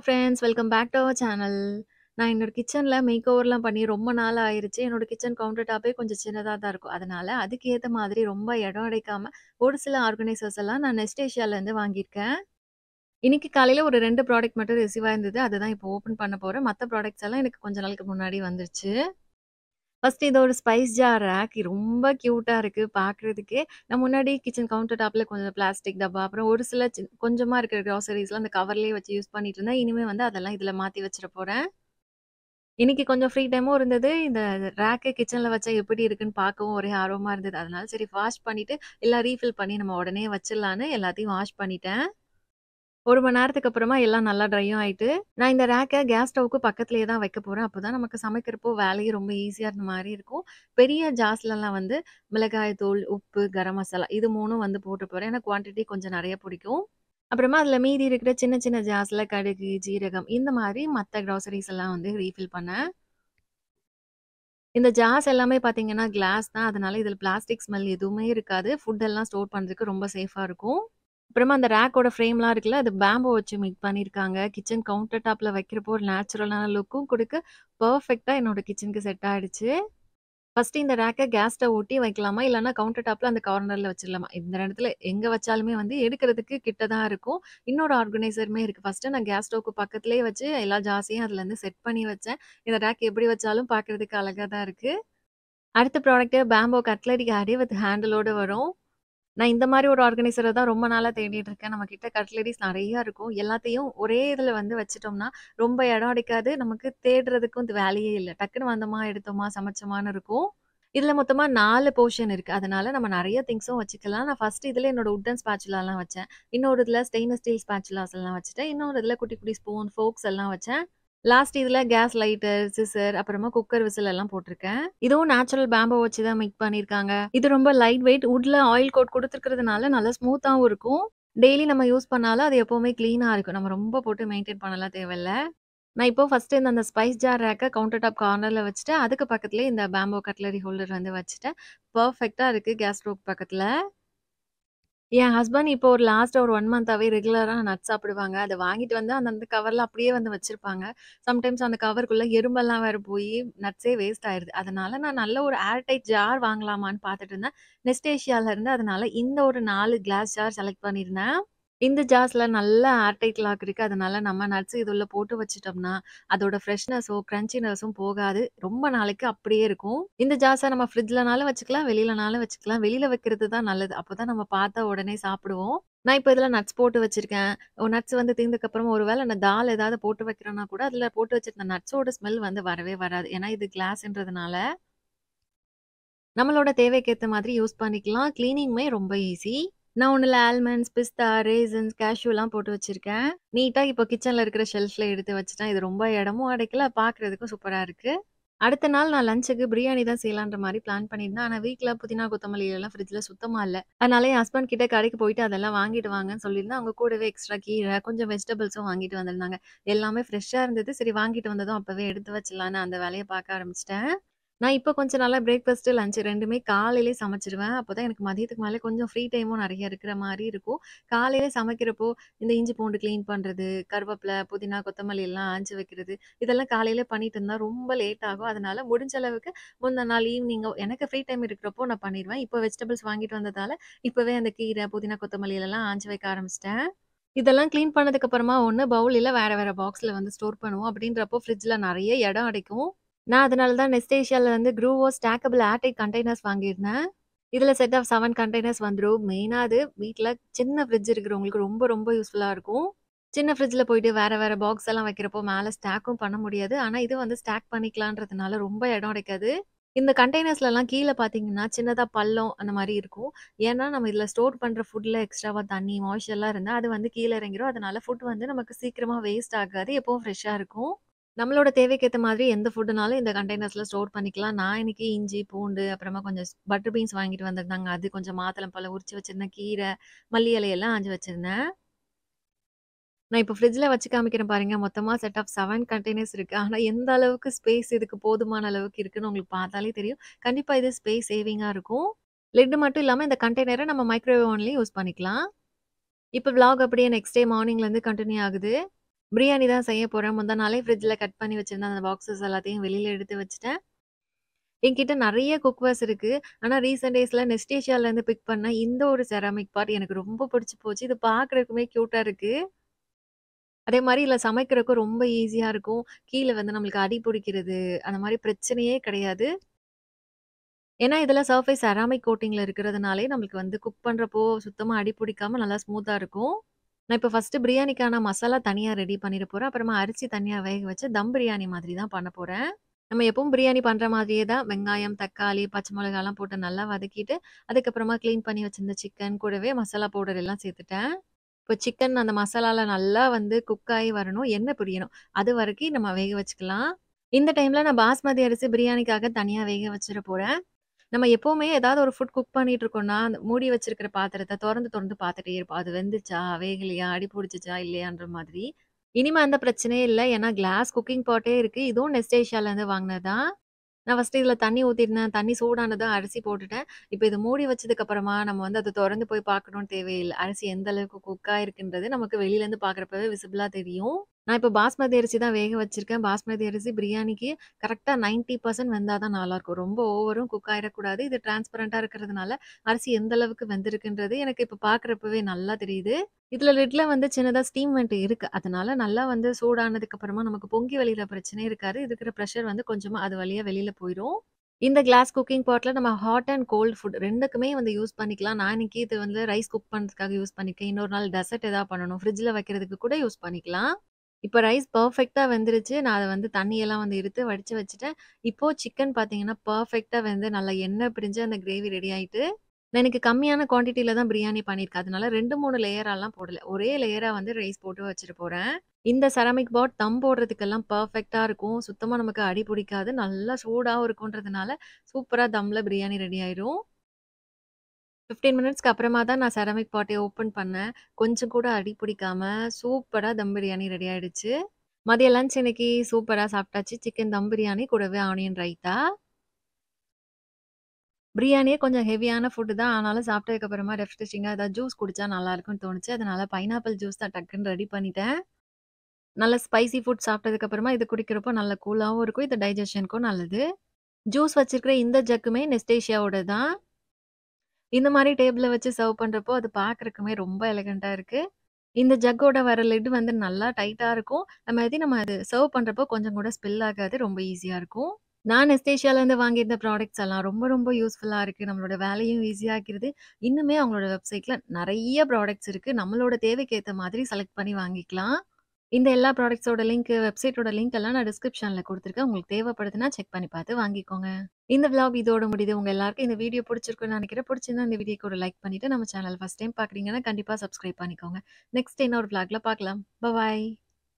Friends. Welcome back to our channel. நான் என்னோட கிச்சன்ல மேக் ஓவர்லாம் பண்ணி ரொம்ப நாள் ஆயிருச்சு. என்னோட கிச்சன் கவுண்டர் டாப்பே கொஞ்சம் சின்னதா தான் இருக்கும். அதனால அதுக்கு ஏத்த மாதிரி ரொம்ப இடம் அடைக்காம ஒரு சில ஆர்கனைசர்ஸ் எல்லாம் நான் நெஸ்ட் ஏஷியாலேருந்து வாங்கியிருக்கேன். இன்னைக்கு காலையில ஒரு 2 ப்ராடக்ட் மட்டும் ரிசீவ் ஆயிருந்தது. அதுதான் இப்போ ஓப்பன் பண்ண போறேன். மத்த ப்ராடக்ட்ஸ் எல்லாம் எனக்கு கொஞ்ச நாளுக்கு முன்னாடி வந்துருச்சு. ஃபர்ஸ்ட் இது ஒரு ஸ்பைஸ் ஜார் ரேக். ரொம்ப கியூட்டா இருக்கு பார்க்குறதுக்கே. நான் முன்னாடி கிச்சன் கவுண்டர் டாப்ல கொஞ்சம் பிளாஸ்டிக் டப்பா, அப்புறம் ஒரு சில கொஞ்சமா இருக்கிற கிராசரிஸ்லாம் அந்த கவர்லயே வச்சு யூஸ் பண்ணிட்டு இருந்தேன். இனிமே வந்து அதெல்லாம் இதுல மாத்தி வச்சுற போறேன். இன்னைக்கு கொஞ்சம் ஃப்ரீ டைமும் இருந்தது. இந்த ரேக்க கிச்சன்ல வச்சா எப்படி இருக்குன்னு பார்க்கவும் ஒரே ஆர்வமா இருந்தது. அதனால சரி வாஷ் பண்ணிட்டு, எல்லாம் ரீஃபில் பண்ணி நம்ம உடனே வச்சிடலான்னு எல்லாத்தையும் வாஷ் பண்ணிட்டேன். 1 மணி நேரத்துக்கு அப்புறமா எல்லாம் நல்லா ட்ரையும் ஆயிட்டு, நான் இந்த ரேக்க கேஸ் ஸ்டவ்வுக்கு பக்கத்திலேயே தான் வைக்க போறேன். அப்பதான் நமக்கு சமைக்கிறப்போ வேலையும் ரொம்ப ஈஸியா இருந்த மாரி இருக்கும். பெரிய ஜார்ஸ்லலாம் வந்து மிளகாய் தூள், உப்பு, கரம் மசாலா இது 3ம் வந்து போட்டு போறேன். ஏன்னா குவான்டிட்டி கொஞ்சம் நெறைய பிடிக்கும். அப்புறமா அதில மீதி இருக்கிற சின்ன சின்ன ஜார்ஸ்ல கடுகு, ஜீரகம் இந்த மாரி மத்த கிராசரிஸ் எல்லாம் வந்து ரீஃபில் பண்ணேன். இந்த ஜார்ஸ் எல்லாமே பார்த்தீங்கன்னா கிளாஸ் தான். அதனால இதில பிளாஸ்டிக் ஸ்மெல் எதுவுமே இருக்காது. ஃபுட் எல்லாம் ஸ்டோர் பண்றதுக்கு ரொம்ப சேஃபா இருக்கும். அப்புறமா அந்த ரேக்கோட ஃப்ரேம்லாம் இருக்குல்ல, அது பேம்போ வச்சு மேக் பண்ணியிருக்காங்க. கிச்சன் கவுண்டர் டாப்ல வைக்கிறப்போ ஒரு நேச்சுரலான லுக்கும் குடுக்க, பெர்ஃபெக்ட்டா என்னோட கிச்சனுக்கு செட் ஆயிடுச்சு. ஃபர்ஸ்ட்டு இந்த ரேக்க கேஸ் ஸ்டவ் ஒட்டி வைக்கலாமா? இல்லன்னா கவுண்டர் டாப்ல அந்த கார்னர்ல வச்சிடலாமா? இந்த 2த்துல எங்க வச்சாலுமே வந்து எடுக்கிறதுக்கு கிட்ட தான் இருக்கும். இன்னொரு ஆர்கனைசருமே இருக்கு. ஃபர்ஸ்ட்டு நான் கேஸ் ஸ்டவ்க்கு பக்கத்திலேயே வச்சு எல்லா ஜார்ஸையும் அதுலருந்து செட் பண்ணி வச்சேன். இந்த ரேக் எப்படி வச்சாலும் பார்க்கறதுக்கு அழகா தான் இருக்கு. அடுத்த product bamboo cutlery carry with ஹேண்டிலோட வரும். நான் இந்த மாரி ஒரு ஆர்கனைசர தான் ரொம்ப நாளா தேடிட்டு இருக்கேன். நம்ம கிட்ட கட்லரீஸ் நெறைய இருக்கும். எல்லாத்தையும் ஒரே இதுல வந்து வச்சுட்டோம்னா, ரொம்ப இடம் அடைக்காது. நமக்கு தேடுறதுக்கும் இது வேலையே இல்ல. டக்குனு வந்தோமா, எடுத்தோமா, சமைச்சோமான்னு இருக்கும். இதுல மொத்தமா 4 போர்ஷன் இருக்கு. அதனால நம்ம நெறைய திங்ஸும் வச்சுக்கலாம். நான் ஃபர்ஸ்ட் இதுல என்னோட வுட்டன் ஸ்பேச்சுலாலாம் வச்சேன். இன்னொரு இதுல ஸ்டெயின்லெஸ் ஸ்டீல் ஸ்பேச்சுலாஸ் எல்லாம் வச்சுட்டேன். இன்னொரு இதுல குட்டி குட்டி ஸ்பூன், ஃபோர்க்ஸ் எல்லாம் வச்சேன். லாஸ்ட் இதுல கேஸ் லைட்டர், சிசர் அப்புறமா குக்கர் விசில் எல்லாம் போட்டிருக்கேன். இதுவும் நேச்சுரல் பேம்போ வச்சு தான் மேக் பண்ணியிருக்காங்க. இது ரொம்ப லைட் வெயிட் வுட்ல ஆயில் கோட் குடுத்துருக்கிறதுனால நல்லா ஸ்மூத்தாவும் இருக்கும். டெய்லி நம்ம யூஸ் பண்ணாலும் அது எப்பவுமே கிளீனா இருக்கும். நம்ம ரொம்ப போட்டு மெயின்டெயின் பண்ணலாம் தேவையில்ல. நான் இப்போ ஃபர்ஸ்ட்டு இந்த அந்த ஸ்பைஸ் ஜார் ரேக்க கவுண்டர் டாப் கார்னர்ல வச்சுட்டு, அதுக்கு பக்கத்திலேயே இந்த பேம்போ கட்லரி ஹோல்டர் வந்து வச்சுட்டேன். பெர்ஃபெக்ட்டா இருக்கு கேஸ் ஸ்டவ் பக்கத்தில. என் ஹஸ்பண்ட் இப்போ ஒரு லாஸ்ட்டா ஒரு 1 மந்தாவே ரெகுலரா நட்ஸ் சாப்பிடுவாங்க. அத வாங்கிட்டு வந்து அந்த அந்த கவர்ல அப்படியே வந்து வச்சிருப்பாங்க. சம்டைம்ஸ் அந்த கவருக்குள்ள எறும்பெல்லாம் வேற போயி நட்ஸே வேஸ்ட் ஆயிருது. அதனால நான் நல்ல ஒரு ஏர் டைட் ஜார் வாங்கலாமான்னு பார்த்துட்டு இருந்தேன். நெஸ்ட் ஏஷியால இருந்து அதனால இந்த ஒரு 4 கிளாஸ் ஜார் செலக்ட் பண்ணியிருந்தேன். இந்த ஜார்ஸ்ல நல்ல ஏர் டைட் லாக் இருக்கு. அதனால நம்ம நட்ஸ் இது உள்ள போட்டு வச்சுட்டோம்னா, அதோட ஃப்ரெஷ்னஸோ, கிரன்ச்சினஸும் போகாது. ரொம்ப நாளைக்கு அப்படியே இருக்கும். இந்த ஜார்ஸ நம்ம ஃப்ரிட்ஜ்லனாலும் வச்சுக்கலாம், வெளிலனாலும் வச்சுக்கலாம். வெளில வைக்கிறது தான் நல்லது. அப்பதான் நம்ம பார்த்த உடனே சாப்பிடுவோம். நான் இப்ப இதுல நட்ஸ் போட்டு வச்சிருக்கேன். நட்ஸ் வந்து தீர்ந்ததுக்கப்புறம் ஒரு வேள நான் தால் ஏதாவது போட்டு வைக்கிறேன்னா கூட, அதுல போட்டு வச்சிருந்த நட்ஸோட ஸ்மெல் வந்து வரவே வராது. ஏன்னா இது கிளாஸ்ன்றதுனால. நம்மளோட தேவைக்கு ஏத்த மாதிரி யூஸ் பண்ணிக்கலாம். கிளீனிங்குமே ரொம்ப ஈஸி. நான் ஒண்ணுல ஆல்மண்ட்ஸ், பிஸ்தா, ரேசின்ஸ், கேஷ்யூலாம் போட்டு வச்சிருக்கேன். நீட்டா இப்போ கிச்சன்ல இருக்கிற ஷெல்ஃப்ல எடுத்து வச்சுட்டேன். இது ரொம்ப இடமும் அடைக்கல, பார்க்கறதுக்கும் சூப்பரா இருக்கு. அடுத்த நாள் நான் லஞ்சுக்கு பிரியாணி தான் செய்யலான்ற மாரி பிளான் பண்ணியிருந்தேன். ஆனா வீட்ல புதினா, கொத்தமல்லி எல்லாம் ஃப்ரிட்ஜ்ல சுத்தமா இல்ல. அதனால என் ஹஸ்பண்ட் கிட்ட கடைக்கு போயிட்டு அதெல்லாம் வாங்கிட்டு வாங்கன்னு சொல்லியிருந்தேன். அவங்க கூடவே எக்ஸ்ட்ரா கீரை, கொஞ்சம் வெஜிடபிள்ஸும் வாங்கிட்டு வந்திருந்தாங்க. எல்லாமே ஃப்ரெஷ்ஷா இருந்தது. சரி வாங்கிட்டு வந்ததும் அப்பவே எடுத்து வச்சிடலான்னு அந்த வேலைய பார்க்க ஆரம்பிச்சுட்டேன். நான் இப்ப கொஞ்சம் நல்லா பிரேக்ஃபாஸ்ட், லஞ்ச் 2மே காலையிலேயே சமைச்சுருவேன். அப்பதான் எனக்கு மதியத்துக்கு மேல கொஞ்சம் ஃப்ரீ டைமும் நெறைய இருக்கிற மாரி இருக்கும். காலையில சமைக்கிறப்போ, இந்த இஞ்சி பூண்டு கிளீன் பண்றது, கருவேப்பில, புதினா, கொத்தமல்லி எல்லாம் ஆஞ்சு வைக்கிறது, இதெல்லாம் காலையில பண்ணிட்டு இருந்தா ரொம்ப லேட் ஆகும். அதனால முடிஞ்ச அளவுக்கு முந்தின நாள் ஈவினிங்கோ எனக்கு ஃப்ரீ டைம் இருக்கிறப்போ நான் பண்ணிருவேன். இப்போ வெஜிடபிள்ஸ் வாங்கிட்டு வந்ததால, இப்பவே அந்த கீரை, புதினா, கொத்தமல்லி எல்லாம் ஆஞ்சு வைக்க ஆரம்பிச்சுட்டேன். இதெல்லாம் கிளீன் பண்ணதுக்கு அப்புறமா ஒண்ணு பவுல் இல்ல வேற வேற பாக்ஸ்ல வந்து ஸ்டோர் பண்ணுவோம். அப்படின்றப்போ ஃப்ரிட்ஜ்ல நெறைய இடம் அடைக்கும். நான் அதனால தான் நெஸ்ட் ஏஷியால வந்து க்ரூவோ ஸ்டாக்கபிள் ஏர்டைட் கண்டெய்னர்ஸ் வாங்கியிருந்தேன். இதுல செட் ஆஃப் 7 கண்டெய்னர்ஸ் வந்துரும். மெயினா அது வீட்ல சின்ன ஃப்ரிட்ஜ் இருக்கிறவங்களுக்கு ரொம்ப ரொம்ப யூஸ்ஃபுல்லா இருக்கும். சின்ன ஃப்ரிட்ஜ்ல போயிட்டு வேற வேற பாக்ஸ் எல்லாம் வைக்கிறப்போ மேல ஸ்டாக்கும் பண்ண முடியாது. ஆனா இது வந்து ஸ்டாக் பண்ணிக்கலான்றதுனால ரொம்ப இடம் அடைக்காது. இந்த கண்டெய்னர்ஸ்லலாம் கீழ பார்த்தீங்கன்னா, சின்னதா பள்ளம் அந்த மாரி இருக்கும். ஏன்னா, நம்ம இதுல ஸ்டோர் பண்ற ஃபுட்ல எக்ஸ்ட்ராவா தண்ணி, மாய்ஸ்சர்லாம் இருந்தா அது வந்து கீழ இறங்கிரும். அதனால ஃபுட் வந்து நமக்கு சீக்கிரமா வேஸ்ட் ஆகாது. எப்பவும் ஃப்ரெஷ்ஷா இருக்கும். நம்மளோட தேவைக்கு ஏத்த மாதிரி எந்த ஃபுட்டுனாலும் இந்த கண்டெய்னர்ஸ்ல ஸ்டோர் பண்ணிக்கலாம். நான் இன்னைக்கு இஞ்சி, பூண்டு அப்புறமா கொஞ்சம் பட்டர் பீன்ஸ் வாங்கிட்டு வந்திருந்தாங்க. அது கொஞ்சம் மாதுளம்பழம் உரிச்சு வச்சிருந்தேன். கீரை, மல்லி இலையெல்லாம் ஆஞ்சு வச்சிருந்தேன். நான் இப்போ ஃப்ரிட்ஜ்ல வச்சு காமிக்கிறேன் பாருங்க. மொத்தமா செட் ஆஃப் 7 கண்டெய்னர்ஸ் இருக்கு. ஆனா எந்த அளவுக்கு ஸ்பேஸ் இதுக்கு போதுமான அளவுக்கு இருக்குன்னு உங்களுக்கு பார்த்தாலே தெரியும். கண்டிப்பா இது ஸ்பேஸ் சேவிங்கா இருக்கும். லிட் மட்டும் இல்லாம இந்த கண்டெய்னர நம்ம மைக்ரோவேவ் ஓவன்லயும் யூஸ் பண்ணிக்கலாம். இப்ப விளாக் அப்படியே நெக்ஸ்ட் டே மார்னிங்லேருந்து கன்டின்யூ ஆகுது. பிரியாணி தான் செய்ய போறேன். முந்தா நாளே ஃப்ரிட்ஜ்ல கட் பண்ணி வச்சிருந்த அந்த பாக்ஸஸ் எல்லாத்தையும் வெளியில எடுத்து வச்சுட்டேன். என்கிட்ட நெறைய குக்வேர்ஸ் இருக்கு. ஆனா ரீசென்ட் டேஸ்ல நெஸ்டேஷியாலருந்து பிக் பண்ண இந்த ஒரு செராமிக் பாட் எனக்கு ரொம்ப பிடிச்சு போச்சு. இது பார்க்கறதுக்குமே கியூட்டா இருக்கு. அதே மாரி இதுல சமைக்கிறதுக்கும் ரொம்ப ஈஸியா இருக்கும். கீழ வந்து நம்மளுக்கு அடி புடிக்கிறது, அந்த மாரி பிரச்சனையே கிடையாது. ஏன்னா, இதுல சர்ஃபேஸ் செராமிக் கோட்டிங்ல இருக்கிறதுனாலே நம்மளுக்கு வந்து குக் பண்றப்போ சுத்தமா அடி பிடிக்காம நல்லா ஸ்மூத்தா இருக்கும். நான் இப்ப ஃபர்ஸ்ட்டு பிரியாணிக்கான மசாலா தனியா ரெடி பண்ணிற போறேன். அப்புறமா அரிசி தனியா வேக வச்சு தம் பிரியாணி மாதிரி தான் பண்ண போறேன். நம்ம எப்பவும் பிரியாணி பண்ற மாதிரியே தான் வெங்காயம், தக்காளி, பச்சை மிளகாய்லாம் போட்டு நல்லா வதக்கிட்டு, அதுக்கப்புறமா கிளீன் பண்ணி வச்சிருந்த சிக்கன் கூடவே மசாலா பவுடர் எல்லாம் சேர்த்துட்டேன். இப்போ சிக்கன் அந்த மசாலால நல்லா வந்து குக் ஆகி வரணும். எண்ணெய் பிரியணும். அது வரைக்கும் நம்ம வேக வச்சுக்கலாம். இந்த டைம்ல நான் பாஸ்மதி அரிசி பிரியாணிக்காக தனியா வேக வச்சுற போறேன். நம்ம எப்பவுமே ஏதாவது ஒரு ஃபுட் குக் பண்ணிட்டு இருக்கோம்னா, அந்த மூடி வச்சிருக்கிற பாத்திரத்த தொறந்து தொறந்து பார்த்துட்டே இருப்போம். அது வெந்துச்சா? வேகலையா? அடி புடிச்சுச்சா? இல்லையான்ற மாதிரி. இனிமே அந்த பிரச்சனையே இல்ல. ஏன்னா கிளாஸ் குக்கிங் பாட்டே இருக்கு. இதுவும் நெஸ்ட் ஏஷியாலேருந்து வாங்கினது தான். நான் ஃபர்ஸ்ட்டு இதில தண்ணி ஊத்திருந்தேன். தண்ணி சூடானதும் அரிசி போட்டுட்டேன். இப்ப இத மூடி வச்சதுக்கு அப்புறமா நம்ம வந்து அத தொறந்து போய் பார்க்கணும்னு தேவையில்ல. அரிசி எந்த அளவுக்கு குக் ஆயிருக்குன்றது நமக்கு வெளியிலேருந்து பார்க்குறப்பவே விசிபிளா தெரியும். நான் இப்ப பாஸ்மதி அரிசி தான் வேக வச்சிருக்கேன். பாஸ்மதி அரிசி பிரியாணிக்கு கரெக்ட்டா 90% வெந்தா தான் நல்லாருக்கும். ரொம்ப ஓவரும் குக் ஆயிறக்கூடாது. இது டிரான்ஸ்பரன்ட்டா இருக்கிறதுனால, அரிசி எந்த அளவுக்கு வெந்திருக்குன்றது எனக்கு இப்ப பார்க்குறப்பவே நல்லா தெரியுது. இதுல லிட்ல வந்து சின்னதா ஸ்டீம் வெண்ட் இருக்கு. அதனால நல்லா வந்து சூடானதுக்கு அப்புறமா நமக்கு பொங்கி வழியிற பிரச்சனை இருக்காது. இருக்கிற பிரஷர் வந்து கொஞ்சமா அது வழியா வெளியில போயிரும். இந்த கிளாஸ் குக்கிங் பாட்ல நம்ம ஹாட் அண்ட் கோல்ட் ஃபுட் 2க்குமே வந்து யூஸ் பண்ணிக்கலாம். நான் இன்னைக்கு இது வந்து ரைஸ் குக் பண்றதுக்காக யூஸ் பண்ணியிருக்கேன். இன்னொரு நாள் டெசர்ட் எதா பண்ணணும். ஃப்ரிட்ஜ்ல வைக்கிறதுக்கு கூட யூஸ் பண்ணிக்கலாம். இப்ப ரைஸ் பெர்ஃபெக்ட்டா வெந்துருச்சு. நான் அத வந்து தண்ணியெல்லாம் வந்து எடுத்து வடிச்சு வச்சுட்டேன். இப்போ சிக்கன் பார்த்தீங்கன்னா, பெர்ஃபெக்ட்டா வெந்து நல்லா எண்ணெய் பிரிஞ்சு அந்த கிரேவி ரெடி ஆயிட்டு நான் எனக்கு கம்மியான குவான்டிட்டில தான் பிரியாணி பண்ணியிருக்கேன். அதனால 2, 3 லேயராலாம் போடல. ஒரே லேயரா வந்து ரைஸ் போட்டு வச்சுட்டு போறேன். இந்த செராமிக் பாட் தம் போடுறதுக்கெல்லாம் பெர்ஃபெக்ட்டா இருக்கும். சுத்தமா நமக்கு அடி பிடிக்காது. நல்லா சூடாவும் இருக்குன்றதுனால, சூப்பரா தம்ல பிரியாணி ரெடி ஆயிரும். 15 மினிட்ஸ்க்கு அப்புறமா தான் நான் செராமிக் பாட்டே ஓப்பன் பண்ணேன். கொஞ்சம் கூட அடி பிடிக்காம சூப்பரா தம் பிரியாணி ரெடி ஆயிடுச்சு. மதிய லஞ்ச் இன்னைக்கு சூப்பரா சாப்பிட்டாச்சு. சிக்கன் தம் பிரியாணி கூடவே ஆனியன் ரைத்தா. பிரியாணியே கொஞ்சம் ஹெவியான ஃபுட் தான். ஆனாலும் சாப்பிட்டதுக்கு அப்புறமா ரெஃப்ரெஷிங்கா ஏதாவது ஜூஸ் குடிச்சா நல்லாருக்கும்னு தோணுச்சு. அதனால பைனாப்பிள் ஜூஸ் தான் டக்குன்னு ரெடி பண்ணிட்டேன். நல்ல ஸ்பைசி ஃபுட் சாப்பிட்டதுக்கு அப்புறமா இது குடிக்கிறப்போ நல்ல கூலாவும் இருக்கும். இது டைஜஷனுக்கும் நல்லது. ஜூஸ் வச்சிருக்கிற இந்த ஜக்குமே நெஸ்டேஷியாவோடது தான். இந்த மாரி டேபிள்ல வச்சு சர்வ் பண்றப்போ அது பார்க்கறக்குமே ரொம்ப எலகன்ட்டா இருக்கு. இந்த ஜக்கோட வர லிட் வந்து நல்லா டைட்டா இருக்கும். நம்ம அது சர்வ் பண்றப்போ கொஞ்சம் கூட ஸ்பில் ஆகாது. ரொம்ப ஈஸியா இருக்கும். நான் நெஸ்டேஷியாலேருந்து வாங்கியிருந்த ப்ராடக்ட்ஸ் எல்லாம் ரொம்ப, ரொம்ப யூஸ்ஃபுல்லா இருக்கு. நம்மளோட வேலையும் ஈஸியாக்கிருது. இன்னுமே அவங்களோட வெப்சைட்ல நெறைய ப்ராடக்ட்ஸ் இருக்கு. நம்மளோட தேவைக்கு ஏத்த மாதிரி செலக்ட் பண்ணி வாங்கிக்கலாம். இந்த எல்லா ப்ராடக்ட்ஸோட லிங்க், வெப்சைட்டோட லிங்க் எல்லாம் நான் டிஸ்கிரிப்ஷன்ல குடுத்துருக்கேன். உங்களுக்கு தேவைப்படுதுன்னா செக் பண்ணி பார்த்து வாங்கிக்கோங்க. இந்த விளாக் இதோட முடியுது. உங்க எல்லாருக்கும் இந்த வீடியோ பிடிச்சிருக்கும்னு நெனைக்கிறேன். பிடிச்சிருந்தா இந்த வீடியோக்கு ஒரு லைக் பண்ணிட்டு, நம்ம சேனல் ஃபர்ஸ்ட் டைம் பார்க்குறீங்கன்னா கண்டிப்பா சப்ஸ்கிரைப் பண்ணிக்கோங்க. நெக்ஸ்ட் இன்னொரு விளாக்ல பார்க்கலாம். பாய்.